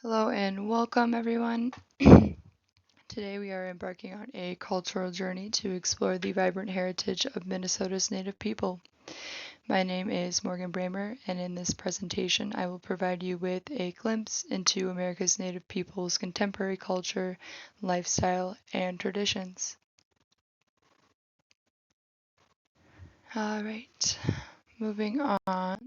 Hello and welcome, everyone. Today we are embarking on a cultural journey to explore the vibrant heritage of Minnesota's Native people. My name is Morgan Bramer, and in this presentation, I will provide you with a glimpse into America's Native people's contemporary culture, lifestyle, and traditions. All right, moving on.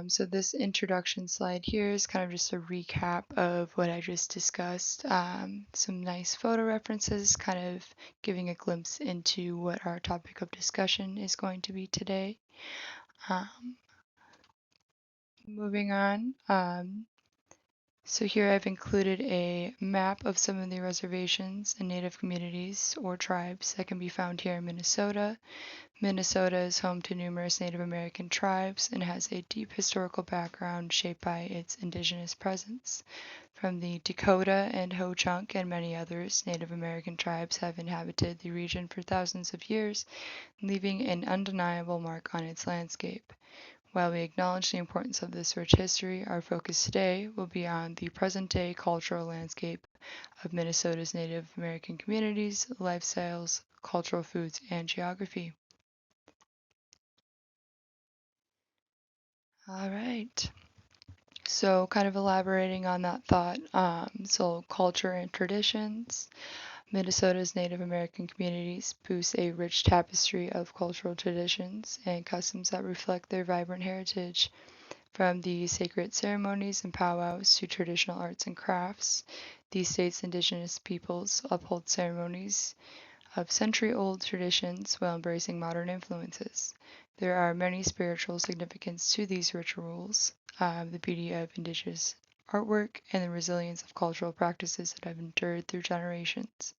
So this introduction slide here is kind of just a recap of what I just discussed. Some nice photo references, kind of giving a glimpse into what our topic of discussion is going to be today. Um, Moving on. So here I've included a map of some of the reservations and native communities or tribes that can be found here in Minnesota. Minnesota is home to numerous Native American tribes and has a deep historical background shaped by its indigenous presence. From the Dakota and Ho-Chunk and many others, Native American tribes have inhabited the region for thousands of years, leaving an undeniable mark on its landscape. While we acknowledge the importance of this rich history, our focus today will be on the present-day cultural landscape of Minnesota's Native American communities, lifestyles, cultural foods, and geography. All right. So, kind of elaborating on that thought, so culture and traditions. Minnesota's Native American communities boast a rich tapestry of cultural traditions and customs that reflect their vibrant heritage. From the sacred ceremonies and powwows to traditional arts and crafts, the state's indigenous peoples uphold ceremonies of century-old traditions while embracing modern influences. There are many spiritual significance to these rituals, the beauty of indigenous artwork, and the resilience of cultural practices that have endured through generations.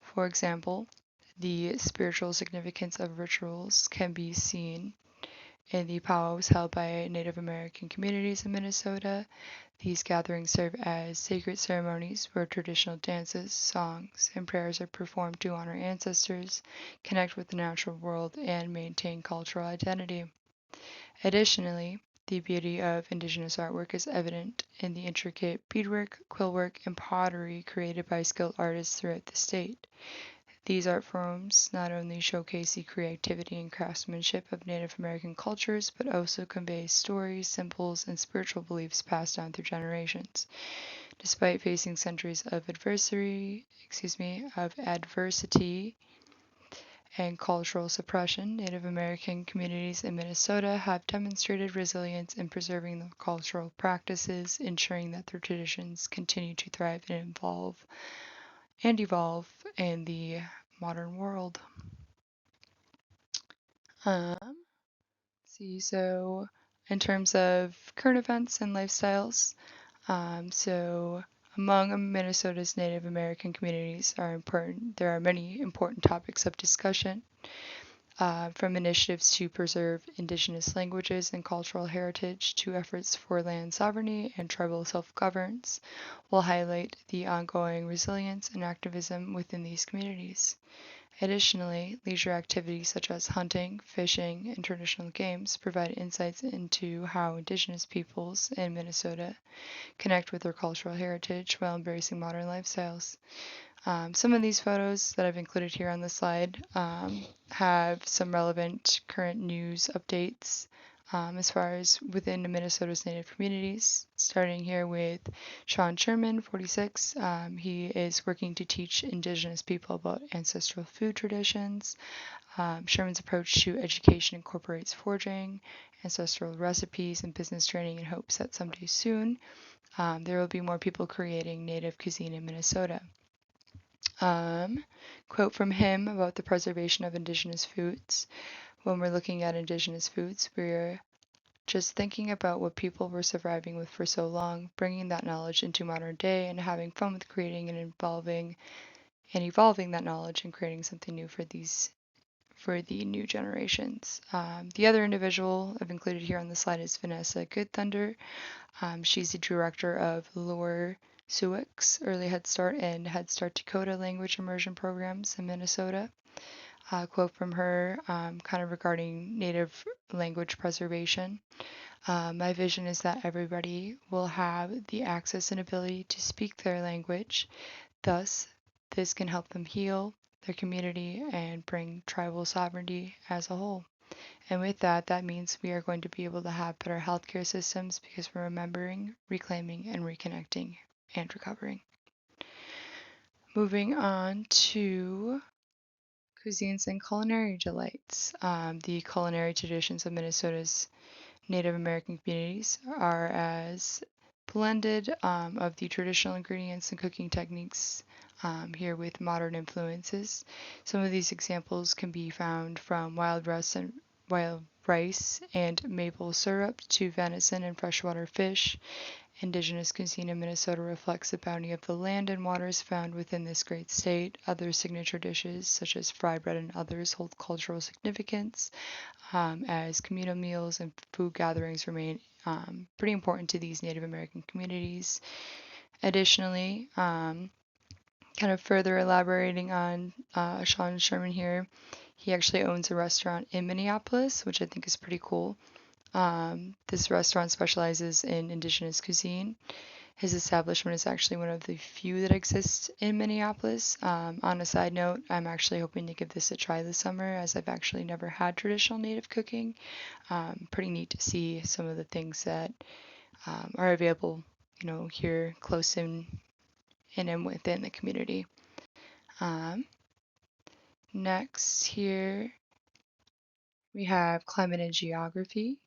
For example, the spiritual significance of rituals can be seen in the powwows held by Native American communities in Minnesota. These gatherings serve as sacred ceremonies where traditional dances, songs, and prayers are performed to honor ancestors, connect with the natural world, and maintain cultural identity. Additionally, the beauty of indigenous artwork is evident in the intricate beadwork, quillwork, and pottery created by skilled artists throughout the state. These art forms not only showcase the creativity and craftsmanship of Native American cultures, but also convey stories, symbols, and spiritual beliefs passed down through generations. Despite facing centuries of adversity and cultural suppression, Native American communities in Minnesota have demonstrated resilience in preserving the cultural practices, ensuring that their traditions continue to thrive and evolve in the modern world. Um, so in terms of current events and lifestyles, so among Minnesota's Native American communities there are many important topics of discussion, from initiatives to preserve indigenous languages and cultural heritage to efforts for land sovereignty and tribal self-governance will highlight the ongoing resilience and activism within these communities. Additionally, leisure activities such as hunting, fishing, and traditional games provide insights into how Indigenous peoples in Minnesota connect with their cultural heritage while embracing modern lifestyles. Some of these photos that I've included here on the slide have some relevant current news updates as far as within Minnesota's Native communities. Starting here with Sean Sherman, 46. He is working to teach Indigenous people about ancestral food traditions. Sherman's approach to education incorporates foraging, ancestral recipes, and business training in hopes that someday soon there will be more people creating native cuisine in Minnesota. Um, Quote from him about the preservation of Indigenous foods. When we're looking at Indigenous foods, we're just thinking about what people were surviving with for so long, bringing that knowledge into modern day, and having fun with creating and evolving that knowledge and creating something new for the new generations. The other individual I've included here on the slide is Vanessa Goodthunder. She's the director of Lower Sioux Early Head Start and Head Start Dakota language immersion programs in Minnesota. quote from her kind of regarding Native language preservation. My vision is that everybody will have the access and ability to speak their language. Thus, this can help them heal their community and bring tribal sovereignty as a whole. And with that, that means we are going to be able to have better healthcare systems because we're remembering, reclaiming, and reconnecting and recovering. Moving on to cuisines and culinary delights. The culinary traditions of Minnesota's Native American communities are as blended of the traditional ingredients and cooking techniques here with modern influences. Some of these examples can be found from wild rice and maple syrup to venison and freshwater fish. Indigenous cuisine in Minnesota reflects the bounty of the land and waters found within this great state. Other signature dishes, such as fry bread and others, hold cultural significance as communal meals and food gatherings remain pretty important to these Native American communities. Additionally, kind of further elaborating on Sean Sherman here, he actually owns a restaurant in Minneapolis, which I think is pretty cool. This restaurant specializes in indigenous cuisine. His establishment is actually one of the few that exists in Minneapolis. On a side note, I'm actually hoping to give this a try this summer as I've actually never had traditional native cooking. Pretty neat to see some of the things that are available, here close in and within the community. Next here we have climate and geography.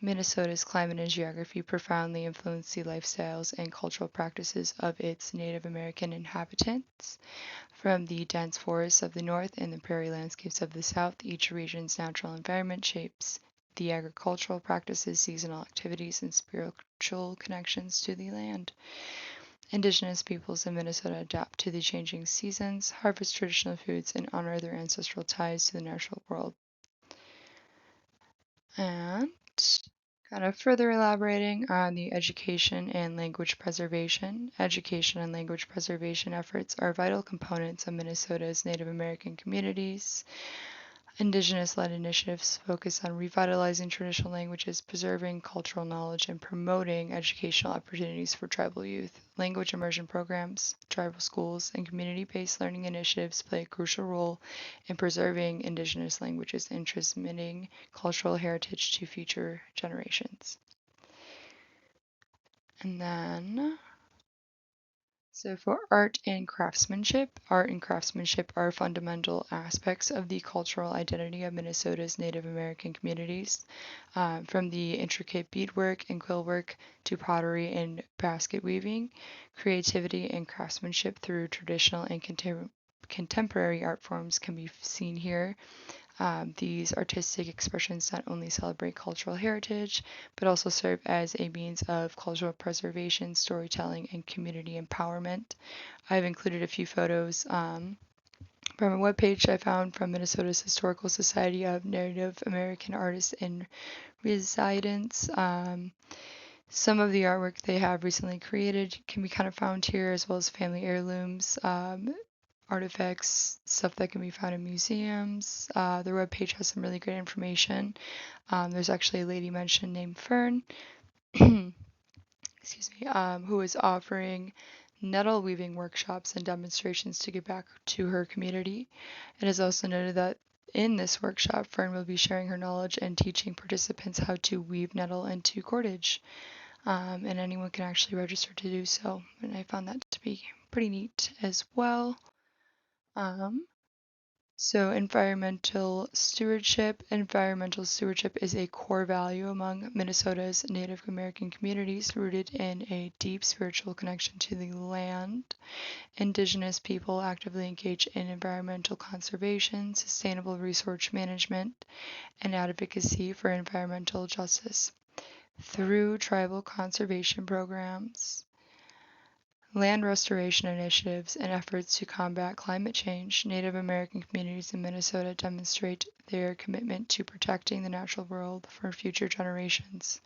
Minnesota's climate and geography profoundly influence the lifestyles and cultural practices of its Native American inhabitants. From the dense forests of the north and the prairie landscapes of the south, each region's natural environment shapes the agricultural practices, seasonal activities, and spiritual connections to the land. Indigenous peoples in Minnesota adapt to the changing seasons, harvest traditional foods, and honor their ancestral ties to the natural world. And kind of further elaborating on the education and language preservation. Education and language preservation efforts are vital components of Minnesota's Native American communities. Indigenous-led initiatives focus on revitalizing traditional languages, preserving cultural knowledge, and promoting educational opportunities for tribal youth. Language immersion programs, tribal schools, and community-based learning initiatives play a crucial role in preserving Indigenous languages and transmitting cultural heritage to future generations. And then, so for art and craftsmanship are fundamental aspects of the cultural identity of Minnesota's Native American communities. From the intricate beadwork and quillwork to pottery and basket weaving, creativity and craftsmanship through traditional and contemporary art forms can be seen here. These artistic expressions not only celebrate cultural heritage, but also serve as a means of cultural preservation, storytelling, and community empowerment. I've included a few photos from a webpage I found from Minnesota's Historical Society of Native American Artists in Residence. Some of the artwork they have recently created can be kind of found here, as well as family heirlooms, artifacts, stuff that can be found in museums. Their webpage has some really great information. There's actually a lady mentioned named Fern, excuse me, who is offering nettle weaving workshops and demonstrations to give back to her community. It is also noted that in this workshop, Fern will be sharing her knowledge and teaching participants how to weave nettle into cordage. And anyone can actually register to do so. And I found that to be pretty neat as well. So environmental stewardship. Environmental stewardship is a core value among Minnesota's Native American communities, rooted in a deep spiritual connection to the land. Indigenous people actively engage in environmental conservation, sustainable resource management, and advocacy for environmental justice through tribal conservation programs, land restoration initiatives, and efforts to combat climate change. Native American communities in Minnesota demonstrate their commitment to protecting the natural world for future generations.